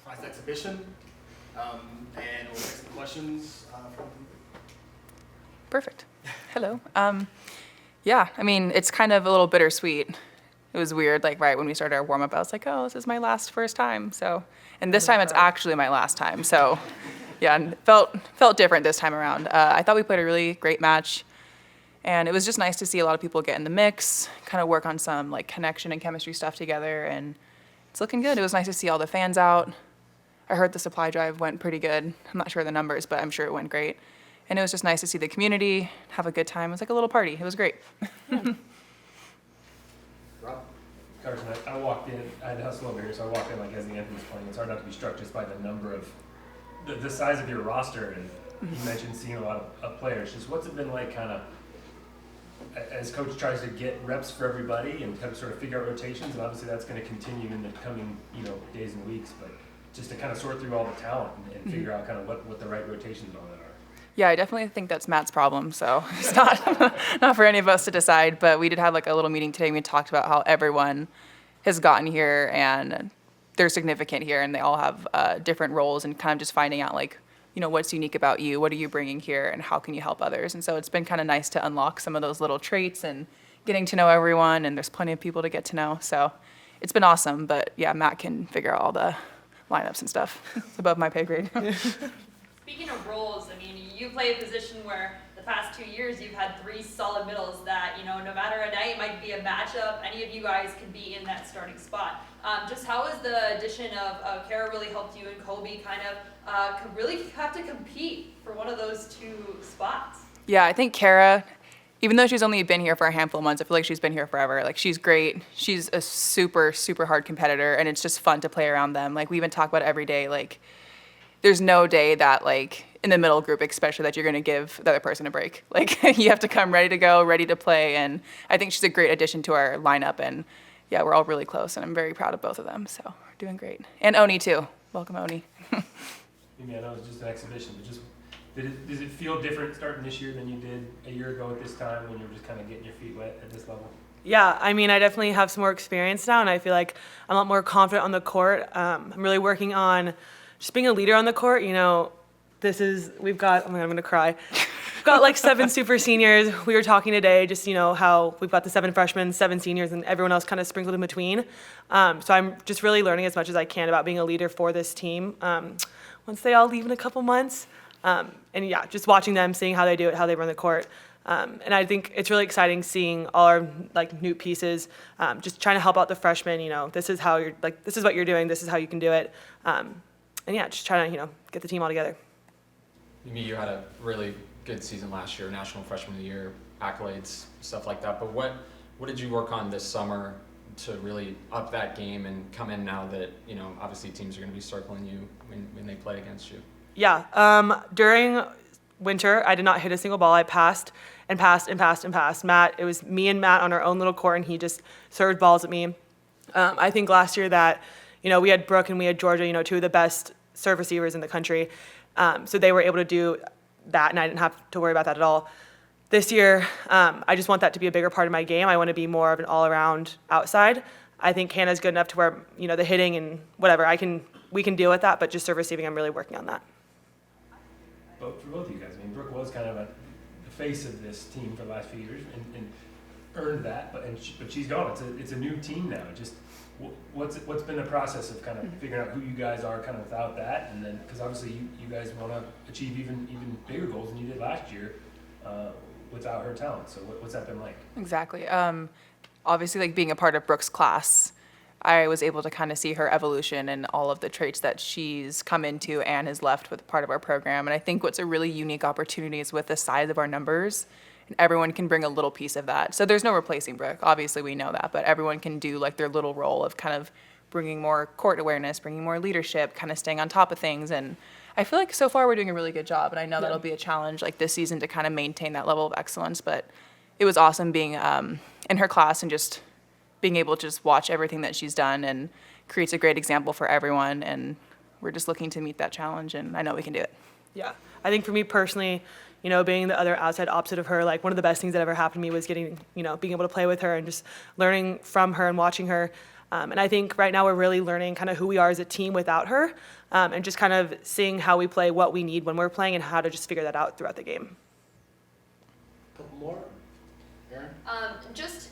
tonight's exhibition, and we'll take some questions from. Perfect. Hello. Yeah, I mean, it's kind of a little bittersweet. It was weird, like right when we started our warm-up, I was like, oh, this is my first time. So, and this time it's actually my last time. So, yeah, and felt different this time around. I thought we played a really great match, and it was just nice to see a lot of people get in the mix, kind of work on some like connection and chemistry stuff together, and it's looking good. It was nice to see all the fans out. I heard the supply drive went pretty good. I'm not sure of the numbers, but I'm sure it went great. And it was just nice to see the community have a good time. It was like a little party. It was great. Rob? Carson, I walked in, I had to hustle over here, so I walked in like as the anthem was playing. It's hard not to be struck just by the number of, the size of your roster, and you mentioned seeing a lot of players. Just what's it been like kind of, as coach tries to get reps for everybody and kind of sort of figure out rotations, and obviously that's going to continue in the coming, days and weeks, but just to kind of sort through all the talent and figure out kind of what the right rotations on it are. Yeah, I definitely think that's Matt's problem. So it's not for any of us to decide. But we did have like a little meeting today. And we talked about how everyone has gotten here and they're significant here, and they all have different roles, and kind of just finding out like, what's unique about you, what are you bringing here, and how can you help others. And so it's been kind of nice to unlock some of those little traits and getting to know everyone. And there's plenty of people to get to know. So it's been awesome. But yeah, Matt can figure out all the lineups and stuff. It's above my pay grade. Speaking of roles, I mean, you play a position where the past 2 years you've had 3 solid middles that, no matter a night, it might be a matchup, any of you guys could be in that starting spot. Just how has the addition of Kara really helped you and Colby kind of really have to compete for one of those 2 spots? Yeah, I think Kara, even though she's only been here for a handful of months, I feel like she's been here forever. Like, she's great. She's a super, super hard competitor, and it's just fun to play around them. Like, we even talk about it every day. Like, there's no day that, like, in the middle group especially, that you're going to give the other person a break. Like, you have to come ready to go, ready to play, and I think she's a great addition to our lineup, and yeah, we're all really close, and I'm very proud of both of them, so we're doing great. And Oni, too. Welcome, Oni. I know it was just an exhibition, but just does it feel different starting this year than you did a year ago at this time when you were just kind of getting your feet wet at this level? Yeah, I mean, I definitely have some more experience now, and I feel like I'm a lot more confident on the court. I'm really working on just being a leader on the court. We've got, oh my God, I'm gonna cry. We've got like 7 super seniors. We were talking today, just, how we've got the 7 freshmen, 7 seniors, and everyone else kind of sprinkled in between. So I'm just really learning as much as I can about being a leader for this team. Once they all leave in a couple months. And yeah, just watching them, seeing how they do it, how they run the court. And I think it's really exciting seeing all our like new pieces, just trying to help out the freshmen. This is what you're doing. This is how you can do it. And yeah, just trying to, get the team all together. You had a really good season last year, National Freshman of the Year, accolades, stuff like that. But what did you work on this summer to really up that game and come in now that, obviously teams are going to be circling you when they play against you? Yeah, during winter, I did not hit a single ball. I passed and passed and passed and passed. It was me and Matt on our own little court, and he just served balls at me. I think last year that, we had Brooke and we had Georgia, 2 of the best serve receivers in the country. So they were able to do that, and I didn't have to worry about that at all. This year, I just want that to be a bigger part of my game. I want to be more of an all-around outside. I think Hannah's good enough to where, the hitting and whatever, we can deal with that, but just serve receiving, I'm really working on that. But for both of you guys, Brooke was kind of the face of this team for the last few years and earned that, but she's gone. It's a new team now. Just what's been the process of kind of figuring out who you guys are kind of without that, and then because obviously you guys want to achieve even bigger goals than you did last year without her talent. So what's that been like? Exactly. Obviously, like being a part of Brooke's class, I was able to kind of see her evolution and all of the traits that she's come into and has left with part of our program. And I think what's a really unique opportunity is with the size of our numbers, and everyone can bring a little piece of that. So there's no replacing Brooke. Obviously, we know that, but everyone can do like their little role of kind of bringing more court awareness, bringing more leadership, kind of staying on top of things. And I feel like so far we're doing a really good job. And I know that'll be a challenge like this season to kind of maintain that level of excellence. But it was awesome being in her class and just being able to just watch everything that she's done, and creates a great example for everyone. And we're just looking to meet that challenge, and I know we can do it. Yeah, I think for me personally, being the other outside opposite of her, like one of the best things that ever happened to me was getting, being able to play with her and just learning from her and watching her. And I think right now we're really learning kind of who we are as a team without her, and just kind of seeing how we play, what we need when we're playing, and how to just figure that out throughout the game. Couple more? Aaron? Just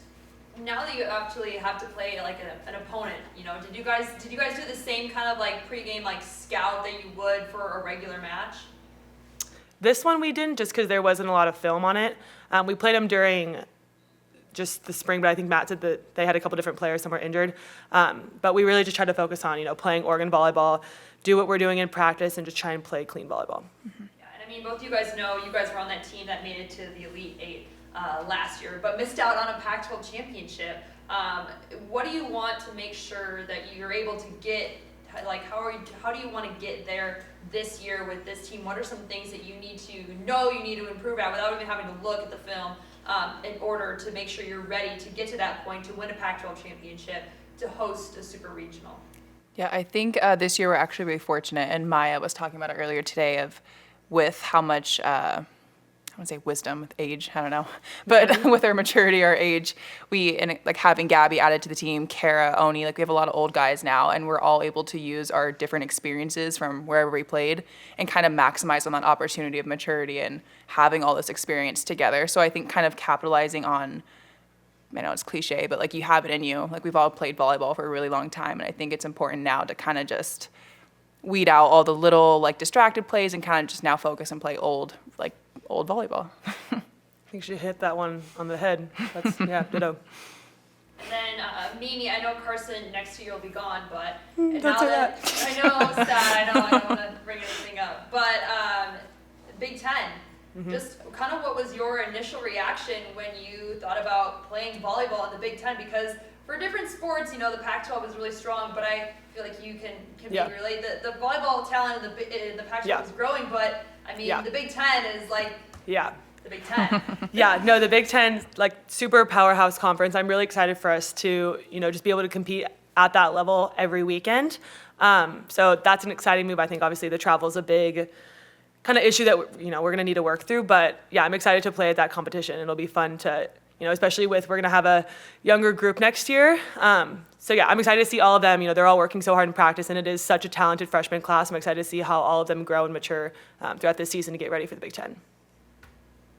now that you actually have to play like an opponent, did you guys do the same kind of like pregame like scout that you would for a regular match? This one we didn't, just because there wasn't a lot of film on it. We played them during just the spring, but I think Matt said that they had a couple different players, some were injured. But we really just tried to focus on, playing Oregon volleyball, do what we're doing in practice, and just try and play clean volleyball. Yeah, and I mean, both you guys know you guys were on that team that made it to the Elite Eight last year, but missed out on a Pac-12 championship. What do you want to make sure that you're able to get? Like, how do you want to get there this year with this team? What are some things that you need to improve at without even having to look at the film in order to make sure you're ready to get to that point to win a Pac-12 championship, to host a super regional? Yeah, I think this year we're actually really fortunate, and Maya was talking about it earlier today, with how much, I wouldn't say wisdom with age, I don't know, but with our maturity, our age, and like having Gabby added to the team, Kara, Oni, like we have a lot of old guys now, and we're all able to use our different experiences from wherever we played and kind of maximize on that opportunity of maturity and having all this experience together. So I think kind of capitalizing on, I know it's cliche, but like you have it in you. Like we've all played volleyball for a really long time, and I think it's important now to kind of just weed out all the little like distracted plays and kind of just now focus and play old volleyball. I think she hit that one on the head. That's, yeah, ditto. And then Mimi, I know Karson, next year you'll be gone, but Don't say that. I know, sad. I know, I don't want to bring anything up, but Big Ten. Just kind of what was your initial reaction when you thought about playing volleyball in the Big Ten? Because for different sports, the Pac-12 is really strong, but I feel like you can Yeah. maybe relate. The volleyball talent in the Pac-12 Yeah. is growing, but I mean, Yeah. the Big Ten is like Yeah. the Big Ten. Yeah, no, the Big Ten, like super powerhouse conference. I'm really excited for us to, just be able to compete at that level every weekend. So that's an exciting move. I think obviously the travel is a big kind of issue that, we're going to need to work through. But yeah, I'm excited to play at that competition. It'll be fun to, especially we're going to have a younger group next year. So yeah, I'm excited to see all of them. They're all working so hard in practice, and it is such a talented freshman class. I'm excited to see how all of them grow and mature throughout this season to get ready for the Big Ten.